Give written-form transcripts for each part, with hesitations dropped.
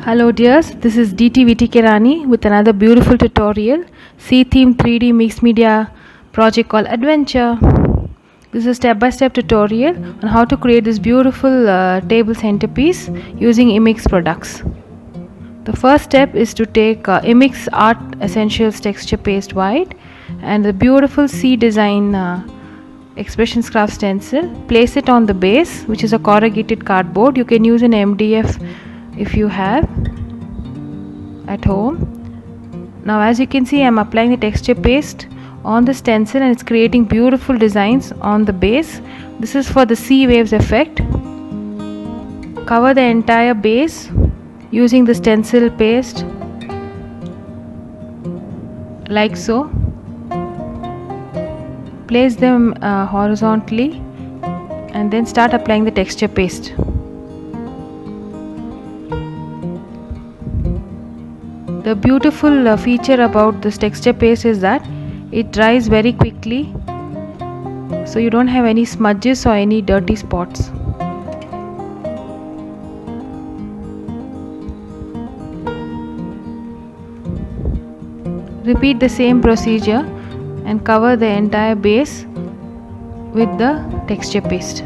Hello dears, this is DT Kirani with another beautiful tutorial, C-Theme 3D Mixed Media project called Adventure. This is a step-by-step tutorial on how to create this beautiful table centerpiece using Imix products. The first step is to take Imix Art Essentials Texture Paste White and the beautiful C Design Expressions Craft stencil. Place it on the base, which is a corrugated cardboard. You can use an MDF if you have at home. Now as you can see, I am applying the texture paste on the stencil and it's creating beautiful designs on the base. This is for the sea waves effect. Cover the entire base using the stencil paste like so. Place them horizontally and then start applying the texture paste. The beautiful feature about this texture paste is that it dries very quickly, so you don't have any smudges or any dirty spots. Repeat the same procedure and cover the entire base with the texture paste.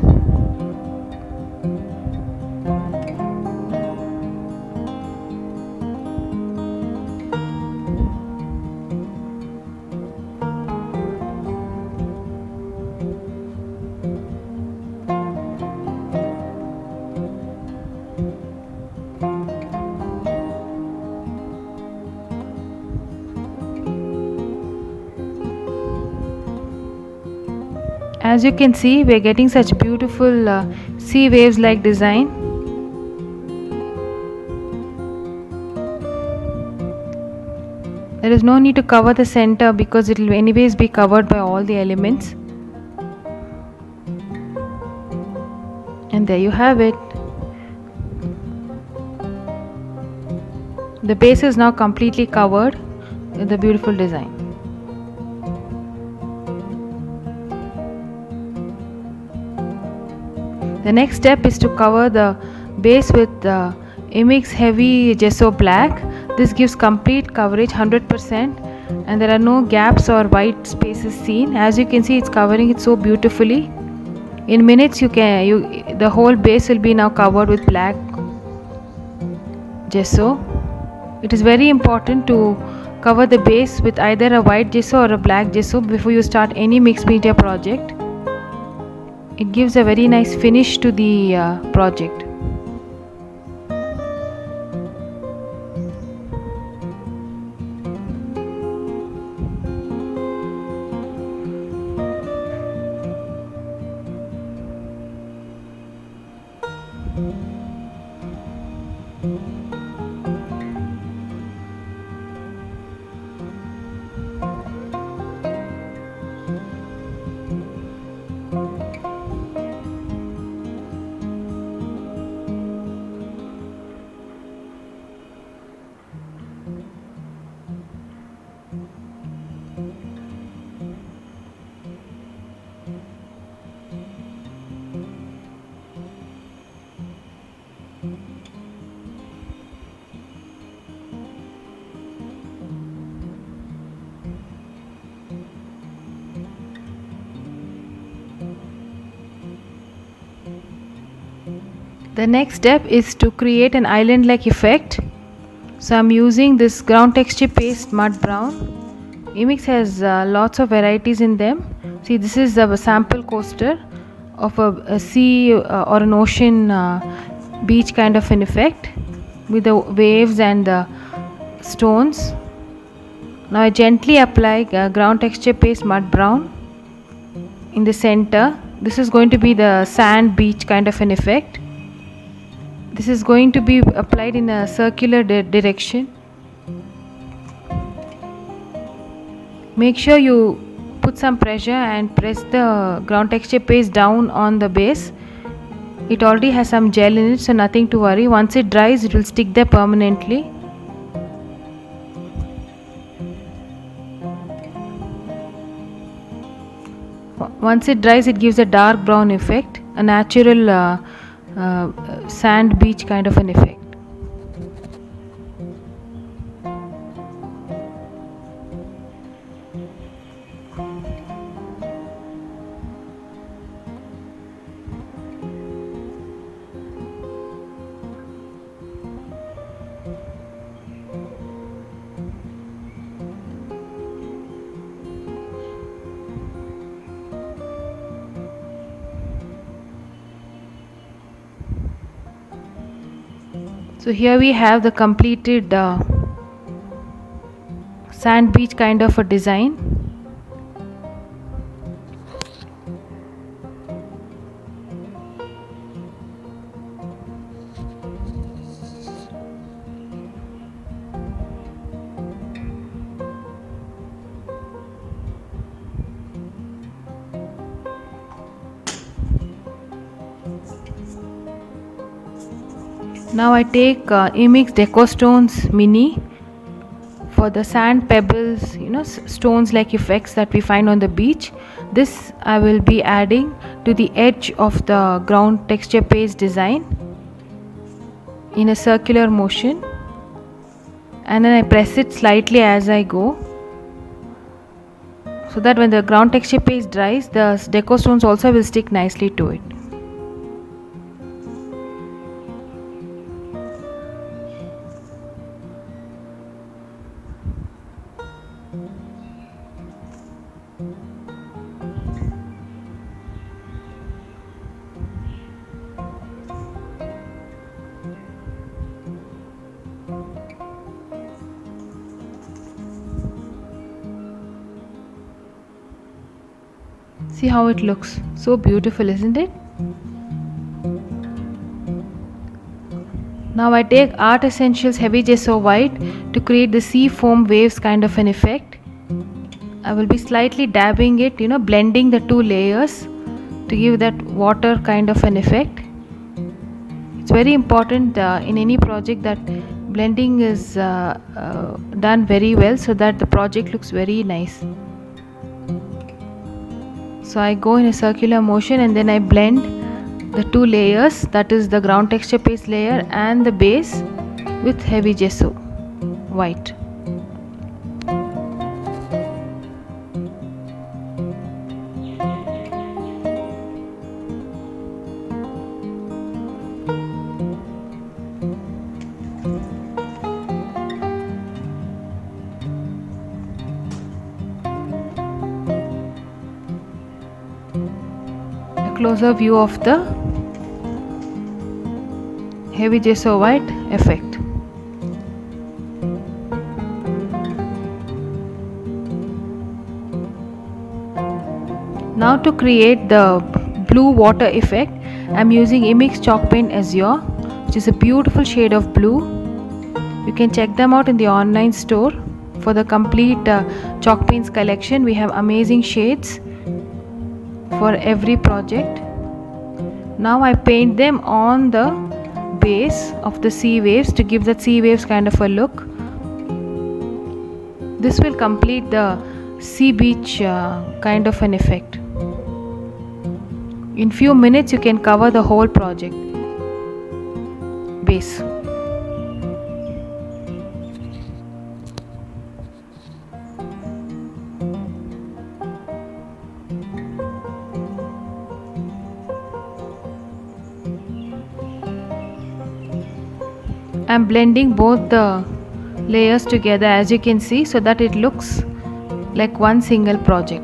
As you can see, we are getting such beautiful sea waves like design. There is no need to cover the center because it will anyways be covered by all the elements. And there you have it. The base is now completely covered with the beautiful design. The next step is to cover the base with the Imix Heavy Gesso Black. This gives complete coverage 100% and there are no gaps or white spaces seen. As you can see, it's covering it so beautifully. In minutes the whole base will be now covered with black gesso. It is very important to cover the base with either a white gesso or a black gesso before you start any mixed media project. It gives a very nice finish to the project. The next step is to create an island-like effect. So I'm using this ground texture paste mud brown. Imix has lots of varieties in them. See, this is a sample coaster of a sea or an ocean beach kind of an effect with the waves and the stones. Now I gently apply ground texture paste mud brown in the center. This is going to be the sand beach kind of an effect. This is going to be applied in a circular direction. Make sure you put some pressure and press the ground texture paste down on the base. It already has some gel in it, so nothing to worry. Once it dries, it will stick there permanently. Once it dries, it gives a dark brown effect, a natural sand beach kind of an effect. So here we have the completed sand beach kind of a design. Now I take Imix Deco Stones Mini for the sand pebbles, stones like effects that we find on the beach. This I will be adding to the edge of the ground texture paste design in a circular motion, and then I press it slightly as I go, so that when the ground texture paste dries, the deco stones also will stick nicely to it. See how it looks, so beautiful, isn't it? Now I take Art Essentials Heavy Gesso White to create the sea foam waves kind of an effect. I will be slightly dabbing it, blending the two layers to give that water kind of an effect. It's very important in any project that blending is done very well, so that the project looks very nice. So I go in a circular motion and then I blend the two layers, that is the ground texture paste layer and the base, with heavy gesso white. Closer view of the heavy gesso white effect. Now to create the blue water effect, I am using Imix Chalk Paint Azure, which is a beautiful shade of blue. You can check them out in the online store. For the complete chalk paints collection, we have amazing shades for every project. Now I paint them on the base of the sea waves to give that sea waves kind of a look. This will complete the sea beach kind of an effect. In few minutes you can cover the whole project base. I am blending both the layers together, as you can see, so that it looks like one single project.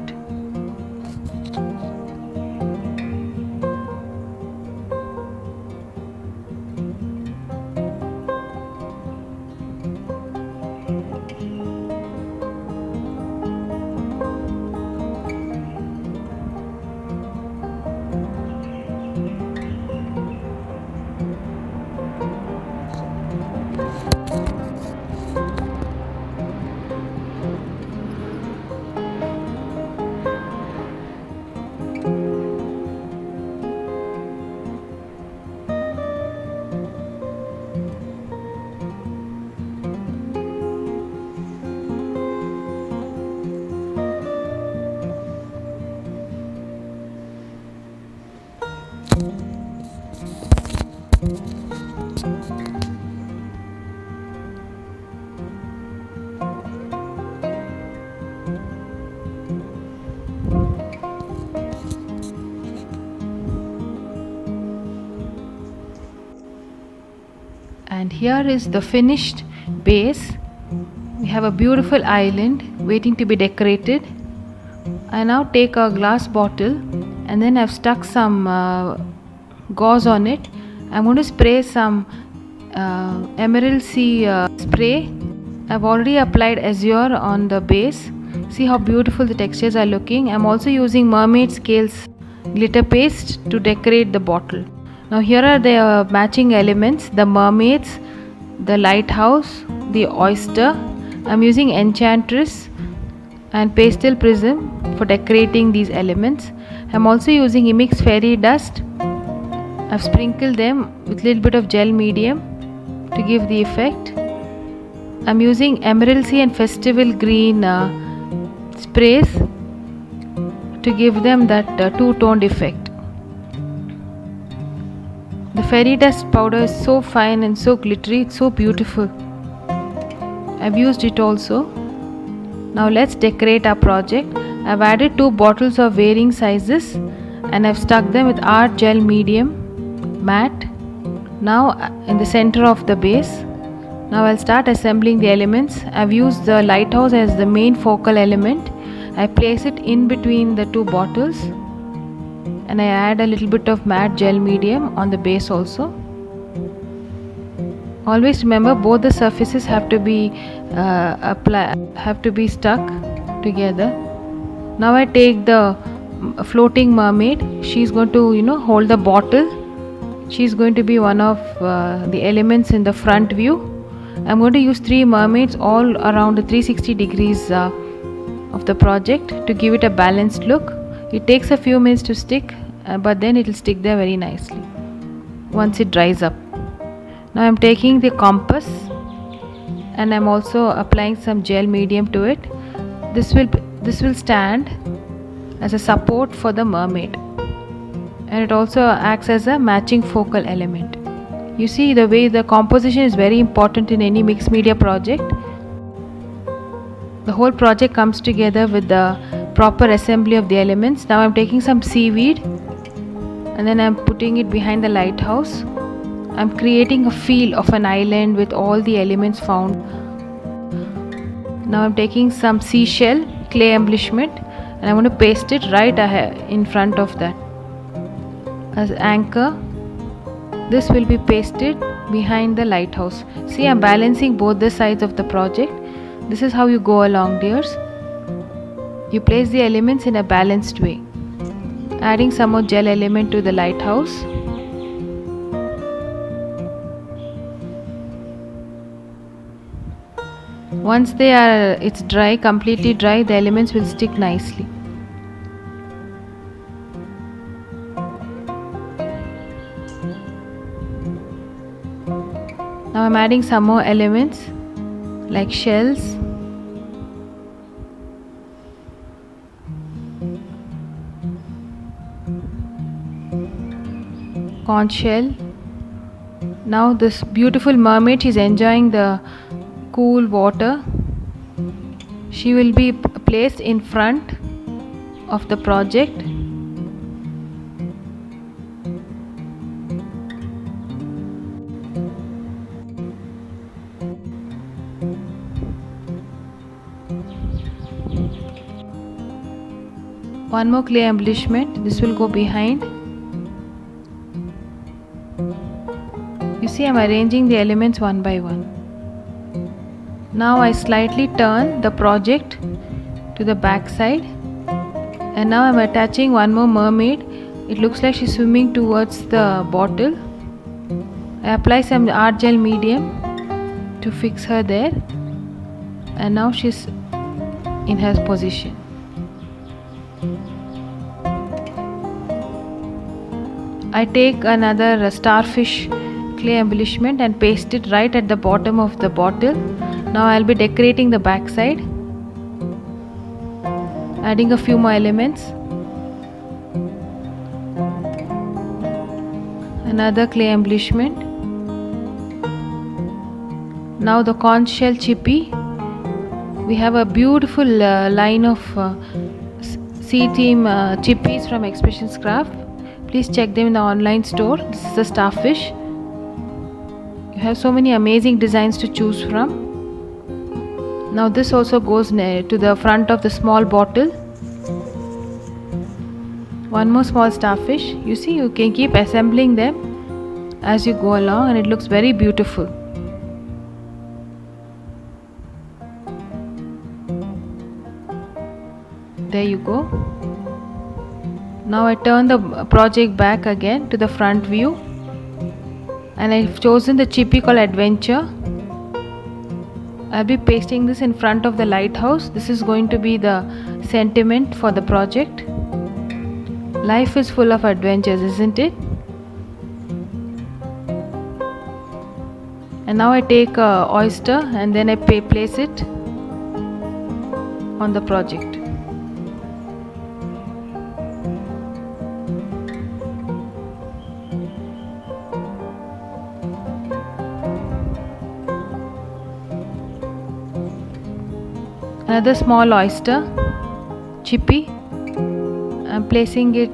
And here is the finished base. We have a beautiful island waiting to be decorated. I now take a glass bottle and then I've stuck some gauze on it. I'm going to spray some emerald sea spray. I've already applied azure on the base. See how beautiful the textures are looking. I'm also using mermaid scales glitter paste to decorate the bottle. Now here are the matching elements: the mermaids, the lighthouse, the oyster. I'm using enchantress and pastel prism for decorating these elements. I'm also using Imix fairy dust. I've sprinkled them with a little bit of gel medium to give the effect. I'm using emerald sea and festival green sprays to give them that two-toned effect. The fairy dust powder is so fine and so glittery, it's so beautiful. I've used it also. Now let's decorate our project. I've added 2 bottles of varying sizes and I've stuck them with art gel medium matte. Now in the center of the base. Now I'll start assembling the elements. I've used the lighthouse as the main focal element. I place it in between the 2 bottles and I add a little bit of matte gel medium on the base also. Always remember, both the surfaces have to be stuck together. Now I take the floating mermaid. She's going to hold the bottle. She's going to be one of the elements in the front view. I'm going to use 3 mermaids all around the 360 degrees of the project to give it a balanced look. It takes a few minutes to stick, but then it will stick there very nicely once it dries up. Now I'm taking the compass and I'm also applying some gel medium to it. This will stand as a support for the mermaid, and it also acts as a matching focal element. You see, the way the composition is very important in any mixed media project. The whole project comes together with the proper assembly of the elements. Now I'm taking some seaweed and then I'm putting it behind the lighthouse. I'm creating a feel of an island with all the elements found. Now I'm taking some seashell clay embellishment and I'm going to paste it right ahead in front of that as anchor. This will be pasted behind the lighthouse. See, I'm balancing both the sides of the project. This is how you go along, dears. You place the elements in a balanced way. Adding some more gel element to the lighthouse. Once it's dry, completely dry, the elements will stick nicely. Now I'm adding some more elements like shells, conch shell. Now this beautiful mermaid, she's enjoying the cool water. She will be placed in front of the project. One more clay embellishment. This will go behind. You see, I'm arranging the elements one by one. Now I slightly turn the project to the back side, and now I'm attaching one more mermaid. It looks like she's swimming towards the bottle. I apply some art gel medium to fix her there, and now she's in her position. I take another starfish clay embellishment and paste it right at the bottom of the bottle. Now I'll be decorating the back side, adding a few more elements. Another clay embellishment. Now the conch shell chippy. We have a beautiful line of sea theme chippies from Expressions Craft. Please check them in the online store. This is the starfish. You have so many amazing designs to choose from. Now this also goes to the front of the small bottle. One more small starfish. You see, you can keep assembling them as you go along, and it looks very beautiful. There you go. Now I turn the project back again to the front view, and I've chosen the chippy called Adventure. I'll be pasting this in front of the lighthouse. This is going to be the sentiment for the project. Life is full of adventures, isn't it? And now I take a oyster and then I place it on the project. Another small oyster, chippy. I'm placing it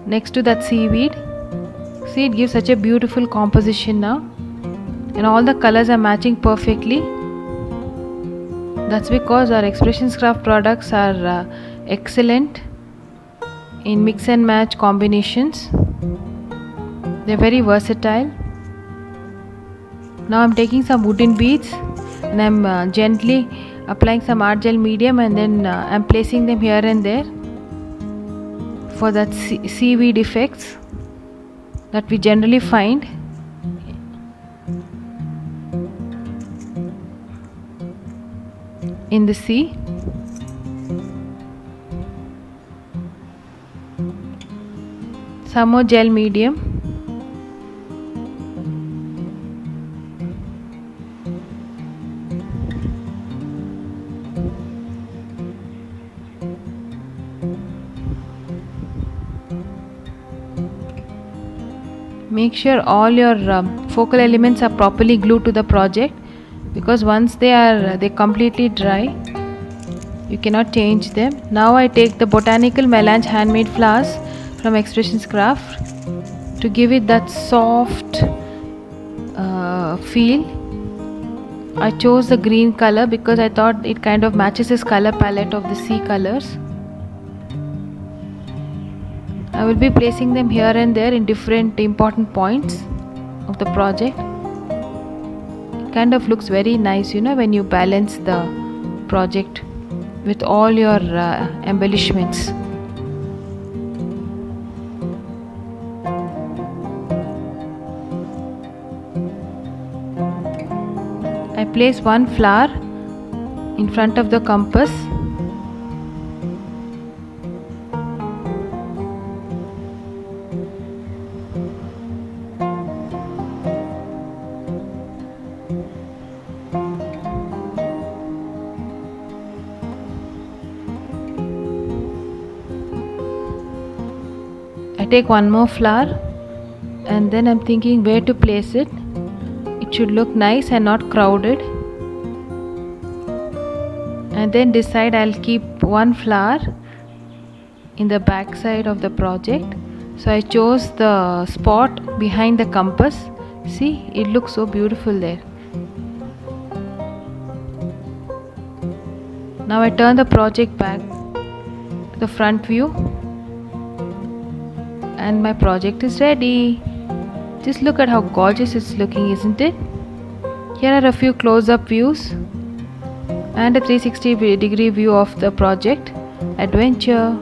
next to that seaweed. See, it gives such a beautiful composition now, and all the colors are matching perfectly. That's because our Expressions Craft products are excellent in mix and match combinations. They're very versatile. Now I'm taking some wooden beads and I'm gently applying some art gel medium, and then I'm placing them here and there for that seaweed effects that we generally find. In the sea. Some more gel medium. Make sure all your focal elements are properly glued to the project, because once they completely dry, you cannot change them. Now I take the botanical melange handmade flowers from Expressions Craft to give it that soft feel. I chose the green color because I thought it kind of matches this color palette of the sea colors. I will be placing them here and there in different important points of the project. It kind of looks very nice, when you balance the project with all your embellishments. I place one flower in front of the compass. I take one more flower, and then I'm thinking where to place it. It should look nice and not crowded. And then decide I'll keep one flower in the back side of the project. So I chose the spot behind the compass. See, it looks so beautiful there. Now I turn the project back to the front view, and my project is ready. Just look at how gorgeous it's looking, isn't it? Here are a few close-up views and a 360-degree view of the project Adventure.